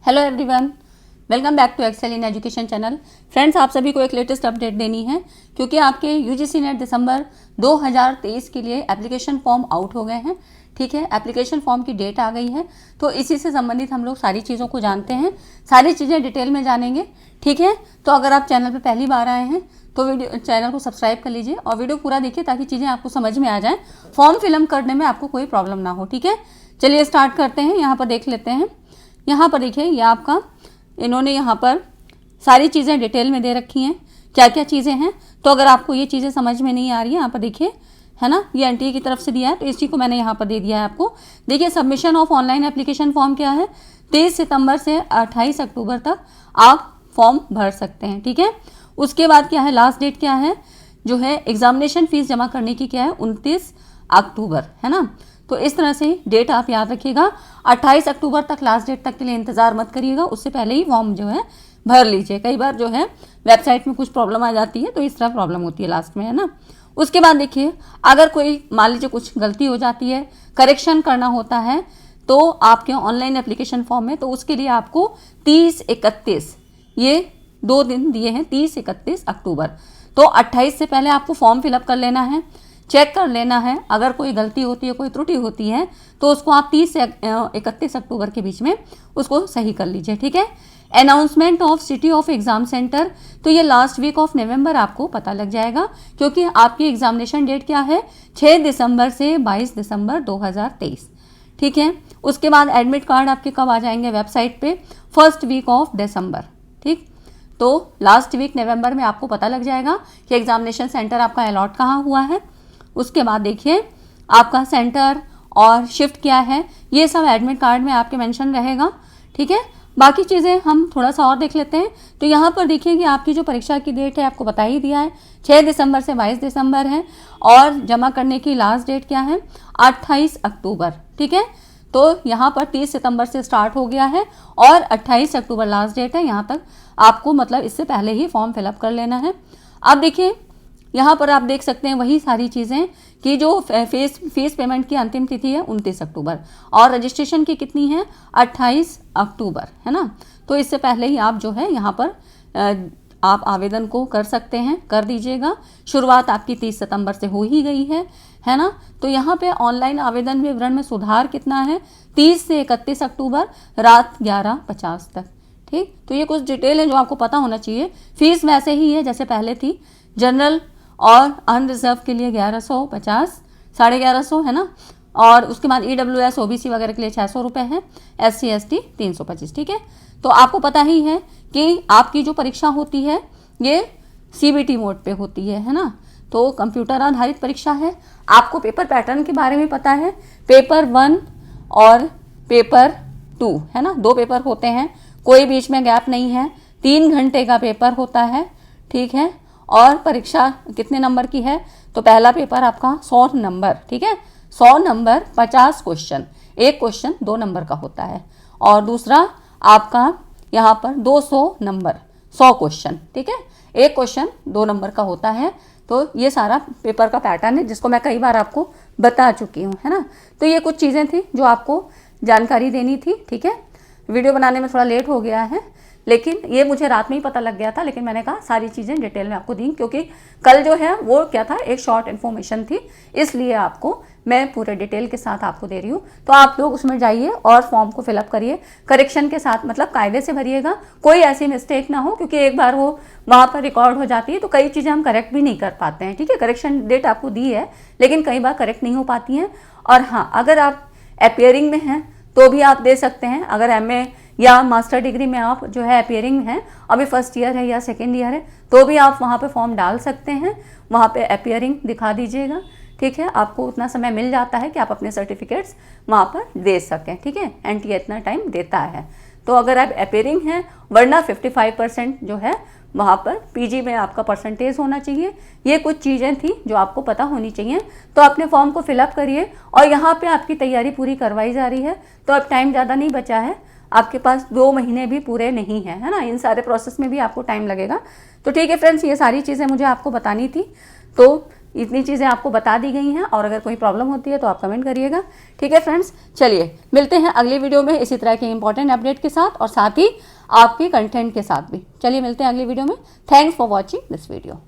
Hello everyone, welcome back to Excel in Education channel. Friends, आप सभी को एक लेटेस्ट अपडेट देनी है क्योंकि आपके यूजीसी नेट दिसंबर 2023 के लिए एप्लीकेशन फॉर्म आउट हो गए हैं। ठीक है, एप्लीकेशन फॉर्म की डेट आ गई है, तो इसी से संबंधित हम लोग सारी चीज़ों को जानते हैं, सारी चीज़ें डिटेल में जानेंगे। ठीक है, तो अगर आप चैनल पर पहली बार आए हैं तो वीडियो चैनल को सब्सक्राइब कर लीजिए और वीडियो पूरा देखिए ताकि चीज़ें आपको समझ में आ जाएँ, फॉर्म फिलअप करने में आपको कोई प्रॉब्लम ना हो। ठीक है, चलिए स्टार्ट करते हैं। यहाँ पर देख लेते हैं। यहाँ पर देखिए, ये आपका इन्होंने यहाँ पर सारी चीज़ें डिटेल में दे रखी हैं, क्या क्या चीज़ें हैं। तो अगर आपको ये चीज़ें समझ में नहीं आ रही है, यहाँ पर देखिए, है ना, ये एनटीए की तरफ से दिया है, तो इस चीज़ को मैंने यहाँ पर दे दिया है आपको। देखिए, submission of online application form क्या है, 23 सितंबर से 28 अक्टूबर तक आप फॉर्म भर सकते हैं। ठीक है, उसके बाद क्या है, लास्ट डेट क्या है जो है एग्जामिनेशन फीस जमा करने की, क्या है 29 अक्टूबर, है ना। तो इस तरह से डेट आप याद रखिएगा। 28 अक्टूबर तक लास्ट डेट तक के लिए इंतजार मत करिएगा, उससे पहले ही फॉर्म जो है भर लीजिए। कई बार जो है वेबसाइट में कुछ प्रॉब्लम आ जाती है, तो इस तरह प्रॉब्लम होती है लास्ट में, है ना। उसके बाद देखिए, अगर कोई मान लीजिए कुछ गलती हो जाती है, करेक्शन करना होता है तो आपके ऑनलाइन एप्लीकेशन फॉर्म में, तो उसके लिए आपको 30-31 ये 2 दिन दिए हैं, 30-31 अक्टूबर। तो 28 से पहले आपको फॉर्म फिलअप कर लेना है, चेक कर लेना है। अगर कोई गलती होती है, कोई त्रुटि होती है, तो उसको आप 30 से 31 अक्टूबर के बीच में उसको सही कर लीजिए। ठीक है, announcement of city of exam centre, तो ये लास्ट वीक ऑफ नवंबर आपको पता लग जाएगा क्योंकि आपकी एग्जामिनेशन डेट क्या है, 6 दिसंबर से 22 दिसंबर 2023। ठीक है, उसके बाद एडमिट कार्ड आपके कब आ जाएंगे वेबसाइट पे, फर्स्ट वीक ऑफ दिसंबर। ठीक, तो लास्ट वीक नवंबर में आपको पता लग जाएगा कि एग्जामिनेशन सेंटर आपका अलॉट कहाँ हुआ है। उसके बाद देखिए, आपका सेंटर और शिफ्ट क्या है, ये सब एडमिट कार्ड में आपके मेंशन रहेगा। ठीक है, बाकी चीज़ें हम थोड़ा सा और देख लेते हैं। तो यहाँ पर देखिए कि आपकी जो परीक्षा की डेट है आपको बता ही दिया है, 6 दिसंबर से 22 दिसंबर है, और जमा करने की लास्ट डेट क्या है, 28 अक्टूबर। ठीक है, तो यहाँ पर 30 सितंबर से स्टार्ट हो गया है और 28 अक्टूबर लास्ट डेट है। यहाँ तक आपको मतलब इससे पहले ही फॉर्म फिलअप कर लेना है। अब देखिए, यहाँ पर आप देख सकते हैं वही सारी चीज़ें कि जो फीस पेमेंट की अंतिम तिथि है 29 अक्टूबर और रजिस्ट्रेशन की कितनी है, 28 अक्टूबर, है ना। तो इससे पहले ही आप जो है यहाँ पर आप आवेदन को कर सकते हैं, कर दीजिएगा। शुरुआत आपकी 30 सितंबर से हो ही गई है ना। तो यहाँ पे ऑनलाइन आवेदन विवरण में सुधार कितना है, 30 से 31 अक्टूबर रात 11:50 तक। ठीक, तो ये कुछ डिटेल है जो आपको पता होना चाहिए। फीस वैसे ही है जैसे पहले थी, जनरल और अनरिजर्व के लिए 1150, 1150, है ना। और उसके बाद EWS OBC वगैरह के लिए 600 रुपये है, SC ST 325। ठीक है, तो आपको पता ही है कि आपकी जो परीक्षा होती है ये CBT मोड पे होती है ना। तो कंप्यूटर आधारित परीक्षा है। आपको पेपर पैटर्न के बारे में पता है, पेपर 1 और पेपर 2, है ना, 2 पेपर होते हैं, कोई बीच में गैप नहीं है, 3 घंटे का पेपर होता है। ठीक है, और परीक्षा कितने नंबर की है, तो पहला पेपर आपका 100 नंबर, ठीक है, 100 नंबर 50 क्वेश्चन, एक क्वेश्चन 2 नंबर का होता है, और दूसरा आपका यहाँ पर 200 नंबर 100 क्वेश्चन, ठीक है, एक क्वेश्चन 2 नंबर का होता है। तो ये सारा पेपर का पैटर्न है जिसको मैं कई बार आपको बता चुकी हूँ, है ना। तो ये कुछ चीज़ें थी जो आपको जानकारी देनी थी। ठीक है, वीडियो बनाने में थोड़ा लेट हो गया है, लेकिन ये मुझे रात में ही पता लग गया था, लेकिन मैंने कहा सारी चीज़ें डिटेल में आपको दी क्योंकि कल जो है वो क्या था, एक शॉर्ट इन्फॉर्मेशन थी, इसलिए आपको मैं पूरे डिटेल के साथ आपको दे रही हूँ। तो आप लोग उसमें जाइए और फॉर्म को फिलअप करिए, करेक्शन के साथ, मतलब कायदे से भरिएगा, कोई ऐसी मिस्टेक ना हो, क्योंकि एक बार वो वहाँ पर रिकॉर्ड हो जाती है तो कई चीज़ें हम करेक्ट भी नहीं कर पाते हैं। ठीक है, करेक्शन डेट आपको दी है लेकिन कई बार करेक्ट नहीं हो पाती हैं। और हाँ, अगर आप अपियरिंग में हैं तो भी आप दे सकते हैं। अगर MA या मास्टर डिग्री में आप जो है अपियरिंग हैं, अभी फर्स्ट ईयर है या सेकेंड ईयर है, तो भी आप वहाँ पे फॉर्म डाल सकते हैं, वहाँ पे अपियरिंग दिखा दीजिएगा। ठीक है, आपको उतना समय मिल जाता है कि आप अपने सर्टिफिकेट्स वहाँ पर दे सकें। ठीक है, NTA इतना टाइम देता है। तो अगर आप अपियरिंग हैं, वरना 55% जो है वहाँ पर PG में आपका परसेंटेज होना चाहिए। ये कुछ चीज़ें थी जो आपको पता होनी चाहिए। तो अपने फॉर्म को फिलअप करिए, और यहाँ पे आपकी तैयारी पूरी करवाई जा रही है, तो अब टाइम ज़्यादा नहीं बचा है, आपके पास 2 महीने भी पूरे नहीं है, है ना। इन सारे प्रोसेस में भी आपको टाइम लगेगा। तो ठीक है फ्रेंड्स, ये सारी चीज़ें मुझे आपको बतानी थी। तो इतनी चीज़ें आपको बता दी गई हैं, और अगर कोई प्रॉब्लम होती है तो आप कमेंट करिएगा। ठीक है फ्रेंड्स, चलिए मिलते हैं अगली वीडियो में इसी तरह के इंपॉर्टेंट अपडेट के साथ, और साथ ही आपके कंटेंट के साथ भी। चलिए मिलते हैं अगली वीडियो में। Thanks for watching this video.